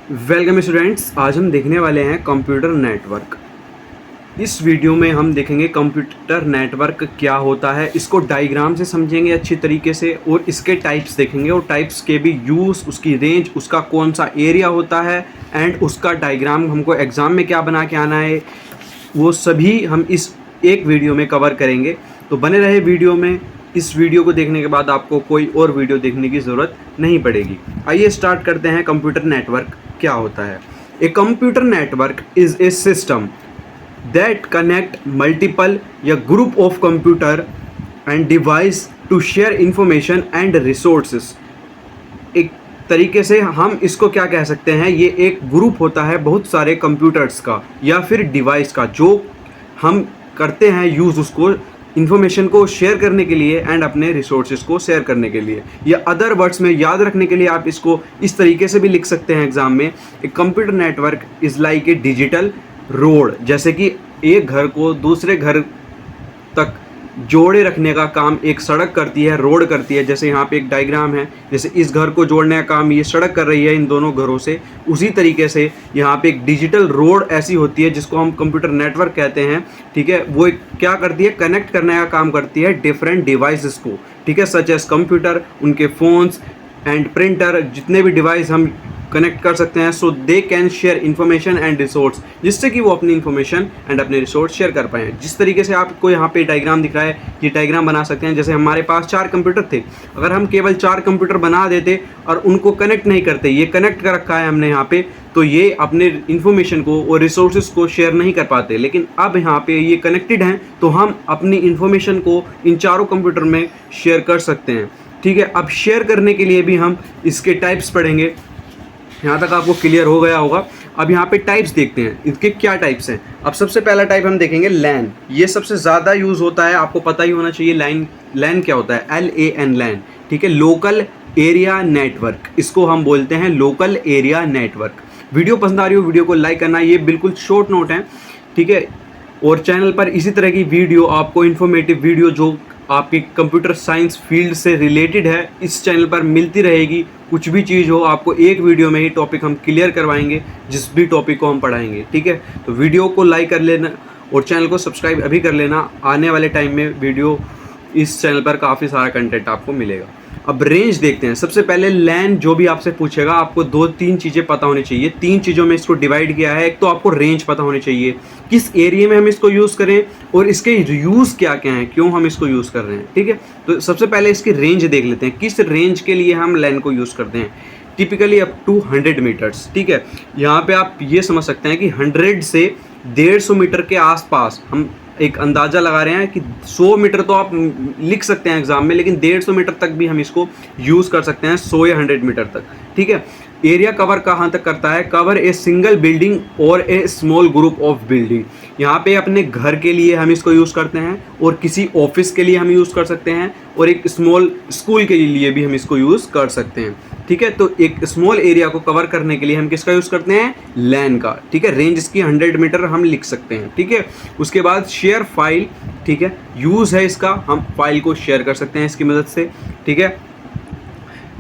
Welcome students, आज हम देखने वाले हैं कंप्यूटर नेटवर्क। इस वीडियो में हम देखेंगे कंप्यूटर नेटवर्क क्या होता है, इसको डायग्राम से समझेंगे अच्छी तरीके से और इसके टाइप्स देखेंगे और टाइप्स के भी यूज़, उसकी रेंज, उसका कौन सा एरिया होता है एंड उसका डायग्राम हमको एग्ज़ाम में क्या बना के आना है, वो सभी हम इस एक वीडियो में कवर करेंगे। तो बने रहे वीडियो में। इस वीडियो को देखने के बाद आपको कोई और वीडियो देखने की ज़रूरत नहीं पड़ेगी। आइए स्टार्ट करते हैं। कंप्यूटर नेटवर्क क्या होता है। A computer network is a system that connect multiple या group of computer and device to share information and resources. एक तरीके से हम इसको क्या कह सकते हैं, ये एक ग्रुप होता है बहुत सारे कंप्यूटर्स का या फिर डिवाइस का, जो हम करते हैं यूज़ उसको इन्फॉर्मेशन को शेयर करने के लिए एंड अपने रिसोर्सेज को शेयर करने के लिए, या अदर वर्ड्स में याद रखने के लिए आप इसको इस तरीके से भी लिख सकते हैं एग्जाम में। एक computer network is like a digital road, जैसे कि एक घर को दूसरे घर तक जोड़े रखने का काम एक सड़क करती है, रोड करती है। जैसे यहाँ पे एक डायग्राम है, जैसे इस घर को जोड़ने का काम ये सड़क कर रही है इन दोनों घरों से, उसी तरीके से यहाँ पे एक डिजिटल रोड ऐसी होती है जिसको हम कंप्यूटर नेटवर्क कहते हैं। ठीक है, वो क्या करती है, कनेक्ट करने का काम करती है डिफरेंट डिवाइसेस को। ठीक है, सच एज कंप्यूटर, उनके फ़ोन्स एंड प्रिंटर, जितने भी डिवाइस हम कनेक्ट कर सकते हैं, so they can share information and resource, जिससे कि वो अपनी इन्फॉर्मेशन एंड अपने रिसोर्स शेयर कर पाएँ। जिस तरीके से आपको यहाँ पे डायग्राम दिख रहा है, ये डायग्राम बना सकते हैं। जैसे हमारे पास 4 कंप्यूटर थे, अगर हम केवल 4 कंप्यूटर बना देते और उनको कनेक्ट नहीं करते, ये कनेक्ट कर रखा है हमने यहाँ पे, तो ये अपने इन्फॉर्मेशन को और रिसोर्सेज को शेयर नहीं कर पाते। लेकिन अब यहाँ पे ये कनेक्टेड हैं, तो हम अपनी इन्फॉर्मेशन को इन चारों कंप्यूटर में शेयर कर सकते हैं। ठीक है, अब शेयर करने के लिए भी हम इसके टाइप्स पढ़ेंगे। यहाँ तक आपको क्लियर हो गया होगा। अब यहाँ पे टाइप्स देखते हैं, इसके क्या टाइप्स हैं। अब सबसे पहला टाइप हम देखेंगे लैन। ये सबसे ज़्यादा यूज़ होता है, आपको पता ही होना चाहिए। लैन क्या होता है, LAN, लैन। ठीक है, लोकल एरिया नेटवर्क, इसको हम बोलते हैं लोकल एरिया नेटवर्क। वीडियो पसंद आ रही हो, वीडियो को लाइक करना, ये बिल्कुल शॉर्ट नोट है। ठीक है, और चैनल पर इसी तरह की वीडियो, आपको इन्फॉर्मेटिव वीडियो जो आपकी कंप्यूटर साइंस फील्ड से रिलेटेड है, इस चैनल पर मिलती रहेगी। कुछ भी चीज़ हो, आपको एक वीडियो में ही टॉपिक हम क्लियर करवाएंगे, जिस भी टॉपिक को हम पढ़ाएंगे। ठीक है, तो वीडियो को लाइक कर लेना और चैनल को सब्सक्राइब अभी कर लेना। आने वाले टाइम में वीडियो इस चैनल पर काफ़ी सारा कंटेंट आपको मिलेगा। अब रेंज देखते हैं। सबसे पहले लैन जो भी आपसे पूछेगा, आपको 2-3 चीज़ें पता होनी चाहिए। 3 चीज़ों में इसको डिवाइड किया है। एक तो आपको रेंज पता होनी चाहिए, किस एरिया में हम इसको यूज़ करें और इसके यूज़ क्या क्या हैं, क्यों हम इसको यूज़ कर रहे हैं। ठीक है, तो सबसे पहले इसकी रेंज देख लेते हैं, किस रेंज के लिए हम लैन को यूज़ करते हैं। Typically up to 100 meters. ठीक है, यहाँ पे आप ये समझ सकते हैं कि 100 से 150 मीटर के आसपास हम एक अंदाज़ा लगा रहे हैं कि 100 मीटर तो आप लिख सकते हैं एग्जाम में, लेकिन 150 मीटर तक भी हम इसको यूज़ कर सकते हैं, 100 या 100 मीटर तक। ठीक है, एरिया कवर कहाँ तक करता है, कवर ए सिंगल बिल्डिंग और ए स्मॉल ग्रुप ऑफ बिल्डिंग। यहाँ पे अपने घर के लिए हम इसको यूज़ करते हैं और किसी ऑफिस के लिए हम यूज़ कर सकते हैं और एक स्मॉल स्कूल के लिए भी हम इसको यूज़ कर सकते हैं। ठीक है, तो एक स्मॉल एरिया को कवर करने के लिए हम किसका यूज़ करते हैं, लैन का। ठीक है, रेंज इसकी 100 मीटर हम लिख सकते हैं। ठीक है, उसके बाद शेयर फाइल। ठीक है, यूज़ है इसका, हम फाइल को शेयर कर सकते हैं इसकी मदद से। ठीक है,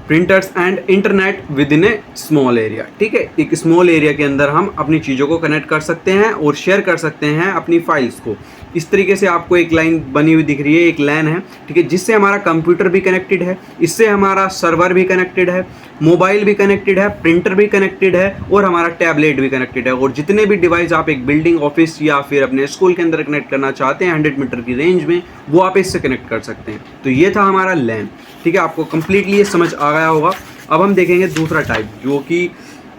printers and internet with in A small area. ठीक है, एक स्मॉल एरिया के अंदर हम अपनी चीज़ों को कनेक्ट कर सकते हैं और शेयर कर सकते हैं अपनी फाइल्स को। इस तरीके से आपको एक लाइन बनी हुई दिख रही है, एक लैन है। ठीक है, जिससे हमारा कंप्यूटर भी कनेक्टेड है, इससे हमारा सर्वर भी कनेक्टेड है, मोबाइल भी कनेक्टेड है, प्रिंटर भी कनेक्टेड है और हमारा टैबलेट भी कनेक्टेड है। और जितने भी डिवाइस आप एक बिल्डिंग, ऑफिस या फिर अपने स्कूल के अंदर कनेक्ट करना चाहते हैं 100 मीटर की रेंज में, वो आप इससे कनेक्ट कर सकते हैं। तो ये था हमारा लैन। ठीक है, आपको कंप्लीटली ये समझ आ गया होगा। अब हम देखेंगे दूसरा टाइप, जो कि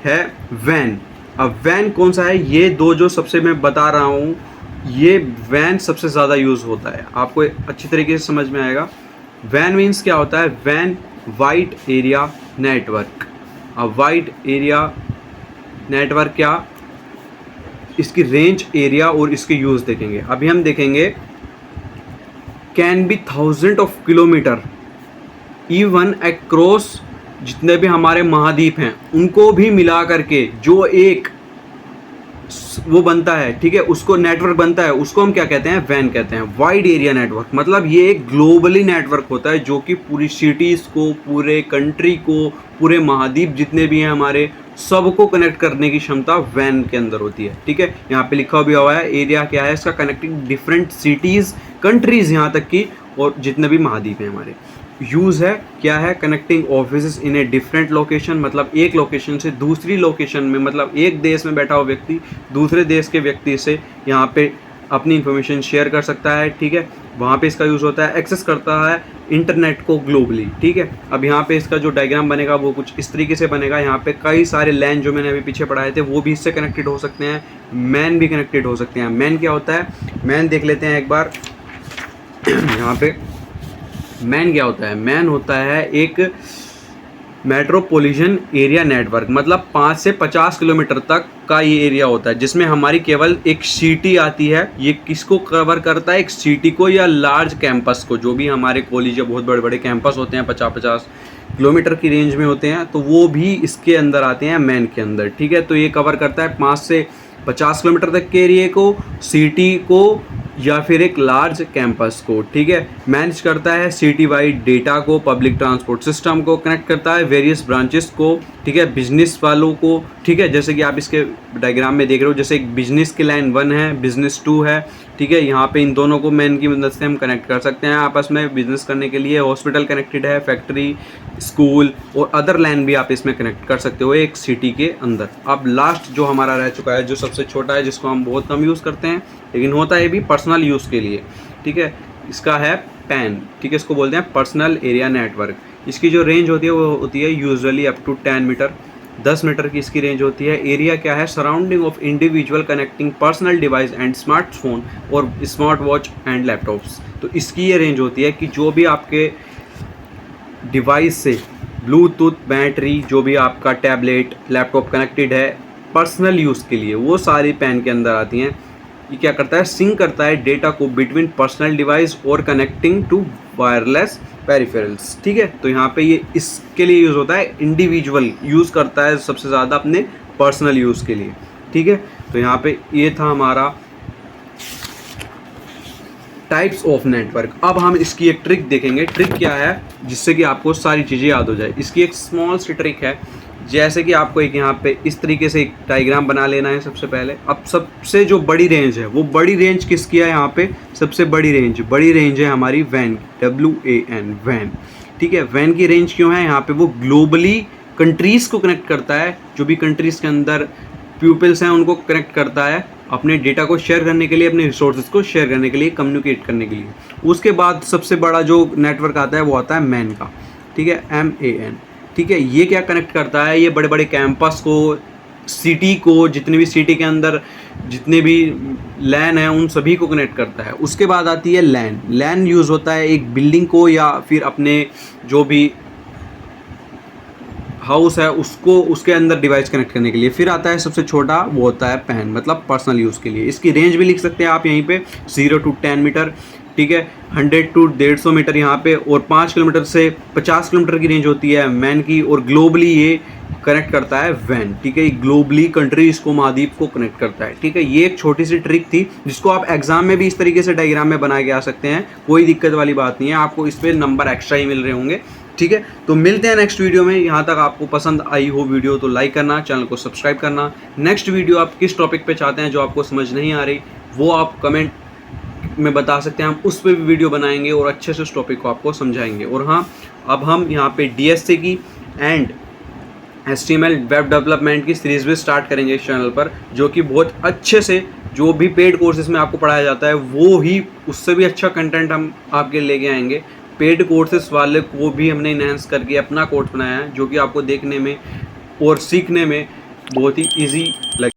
है वैन। अब वैन कौन सा है, ये दो जो सबसे मैं बता रहा हूँ, ये वैन सबसे ज़्यादा यूज़ होता है, आपको अच्छी तरीके से समझ में आएगा। वैन मीन्स क्या होता है, वैन वाइड एरिया नेटवर्क। अब वाइड एरिया नेटवर्क क्या, इसकी रेंज, एरिया और इसके यूज़ देखेंगे। अभी हम देखेंगे can be 1000 of kilometre even across, जितने भी हमारे महाद्वीप हैं उनको भी मिला करके, जो एक वो बनता है, ठीक है, उसको नेटवर्क बनता है, उसको हम क्या कहते हैं, वैन कहते हैं, वाइड एरिया नेटवर्क। मतलब ये एक ग्लोबली नेटवर्क होता है जो कि पूरी सिटीज़ को, पूरे कंट्री को, पूरे महाद्वीप जितने भी हैं हमारे, सबको कनेक्ट करने की क्षमता वैन के अंदर होती है, ठीक है। यहाँ पे लिखा भी हुआ है एरिया क्या है इसका, कनेक्टिंग डिफरेंट सिटीज़, कंट्रीज़ यहाँ तक की, और जितने भी महाद्वीप हैं हमारे। यूज़ है क्या है, connecting office in a different location, मतलब एक लोकेशन से दूसरी लोकेशन में, मतलब एक देश में बैठा हुआ व्यक्ति दूसरे देश के व्यक्ति से यहाँ पे अपनी इंफॉर्मेशन शेयर कर सकता है, ठीक है। वहाँ पे इसका यूज़ होता है, एक्सेस करता है इंटरनेट को ग्लोबली, ठीक है। अब यहाँ पे इसका जो डायग्राम बनेगा वो कुछ इस तरीके से बनेगा। यहाँ पे कई सारे लैन जो मैंने अभी पीछे पढ़ाए थे वो भी इससे कनेक्टेड हो सकते हैं, मैन भी कनेक्टेड हो सकते हैं। मैन क्या होता है, मैन देख लेते हैं एक बार। यहाँ पे मैन क्या होता है, मैन होता है एक मेट्रोपॉलिटन एरिया नेटवर्क, मतलब 5 से 50 किलोमीटर तक का ये एरिया होता है जिसमें हमारी केवल एक सिटी आती है। ये किसको कवर करता है, एक सिटी को या लार्ज कैंपस को। जो भी हमारे कॉलेज या बहुत बड़े बड़े कैंपस होते हैं 50-50 किलोमीटर की रेंज में होते हैं, तो वो भी इसके अंदर आते हैं, मैन के अंदर, ठीक है। तो ये कवर करता है 5 से 50 किलोमीटर तक के एरिया को, सिटी को या फिर एक लार्ज कैंपस को, ठीक है। मैनेज करता है सिटी वाइड डेटा को, पब्लिक ट्रांसपोर्ट सिस्टम को, कनेक्ट करता है वेरियस ब्रांचेस को, ठीक है, बिजनेस वालों को, ठीक है। जैसे कि आप इसके डायग्राम में देख रहे हो, जैसे एक बिजनेस की लाइन 1 है, बिजनेस 2 है, ठीक है। यहाँ पे इन दोनों को मैन की मदद से हम कनेक्ट कर सकते हैं आपस में बिजनेस करने के लिए। हॉस्पिटल कनेक्टेड है, फैक्ट्री, स्कूल और अदर लाइन भी आप इसमें कनेक्ट कर सकते हो एक सिटी के अंदर। अब लास्ट जो हमारा रह चुका है, जो सबसे छोटा है, जिसको हम बहुत कम यूज़ करते हैं लेकिन होता है भी पर्सनल यूज़ के लिए, ठीक है, इसका है पैन, ठीक है। इसको बोलते हैं पर्सनल एरिया नेटवर्क। इसकी जो रेंज होती है वो होती है usually up to 10 meter, 10 meter की इसकी रेंज होती है। एरिया क्या है, surrounding of individual connecting personal device and smartphone और स्मार्ट वॉच एंड लैपटॉप्स। तो इसकी ये रेंज होती है कि जो भी आपके डिवाइस से ब्लूटूथ, बैटरी, जो भी आपका टैबलेट, लैपटॉप कनेक्टेड है पर्सनल यूज़ के लिए, वो सारी पैन के अंदर आती हैं। ये क्या करता है, सिंक करता है डेटा को बिटवीन पर्सनल डिवाइस और कनेक्टिंग टू वायरलेस पेरिफेरल्स, ठीक है। तो यहाँ पे ये इसके लिए यूज़ होता है, इंडिविजुअल यूज़ करता है सबसे ज़्यादा अपने पर्सनल यूज़ के लिए, ठीक है। तो यहाँ पे ये था हमारा टाइप्स ऑफ नेटवर्क। अब हम इसकी एक ट्रिक देखेंगे। ट्रिक क्या है, जिससे कि आपको सारी चीज़ें याद हो जाए। इसकी एक स्मॉल सी ट्रिक है, जैसे कि आपको एक यहाँ पे इस तरीके से एक डायग्राम बना लेना है सबसे पहले। अब सबसे जो बड़ी रेंज है, वो बड़ी रेंज किसकी है, यहाँ पे सबसे बड़ी रेंज है हमारी वैन, WAN, वैन, ठीक है। वैन की रेंज क्यों है, यहाँ पे वो ग्लोबली कंट्रीज़ को कनेक्ट करता है। जो भी कंट्रीज़ के अंदर पीपल्स हैं उनको कनेक्ट करता है, अपने डेटा को शेयर करने के लिए, अपने रिसोर्सेज को शेयर करने के लिए, कम्युनिकेट करने के लिए। उसके बाद सबसे बड़ा जो नेटवर्क आता है वो आता है मैन का, ठीक है, MAN, ठीक है। ये क्या कनेक्ट करता है, ये बड़े बड़े कैंपस को, सिटी को, जितने भी सिटी के अंदर जितने भी लैन हैं उन सभी को कनेक्ट करता है। उसके बाद आती है लैन। लैन यूज़ होता है एक बिल्डिंग को या फिर अपने जो भी हाउस है उसको, उसके अंदर डिवाइस कनेक्ट करने के लिए। फिर आता है सबसे छोटा, वो होता है पैन, मतलब पर्सनल यूज़ के लिए। इसकी रेंज भी लिख सकते हैं आप यहीं पे, 0 to 10 मीटर, ठीक है, 100 to 150 मीटर यहाँ पे, और 5 किलोमीटर से 50 किलोमीटर की रेंज होती है मैन की। और ग्लोबली ये कनेक्ट करता है वैन, ठीक है, ग्लोबली कंट्रीज़ को, महाद्वीप को कनेक्ट करता है, ठीक है। ये एक छोटी सी ट्रिक थी जिसको आप एग्जाम में भी इस तरीके से डायग्राम में बना के आ सकते हैं, कोई दिक्कत वाली बात नहीं है। आपको इस पर नंबर एक्स्ट्रा ही मिल रहे होंगे, ठीक है। तो मिलते हैं नेक्स्ट वीडियो में। यहाँ तक आपको पसंद आई हो वीडियो तो लाइक करना, चैनल को सब्सक्राइब करना। नेक्स्ट वीडियो आप किस टॉपिक पे चाहते हैं जो आपको समझ नहीं आ रही, वो आप कमेंट में बता सकते हैं, हम उस पर भी वीडियो बनाएंगे और अच्छे से उस टॉपिक को आपको समझाएंगे। और हाँ, अब हम यहाँ पे DSA की एंड HTML वेब डेवलपमेंट की सीरीज़ भी स्टार्ट करेंगे इस चैनल पर, जो कि बहुत अच्छे से, जो भी पेड कोर्सेज में आपको पढ़ाया जाता है वो ही, उससे भी अच्छा कंटेंट हम आपके लेके आएंगे। पेड कोर्सेज वाले को भी हमने इनहेंस करके अपना कोर्स बनाया है, जो कि आपको देखने में और सीखने में बहुत ही ईजी लगे।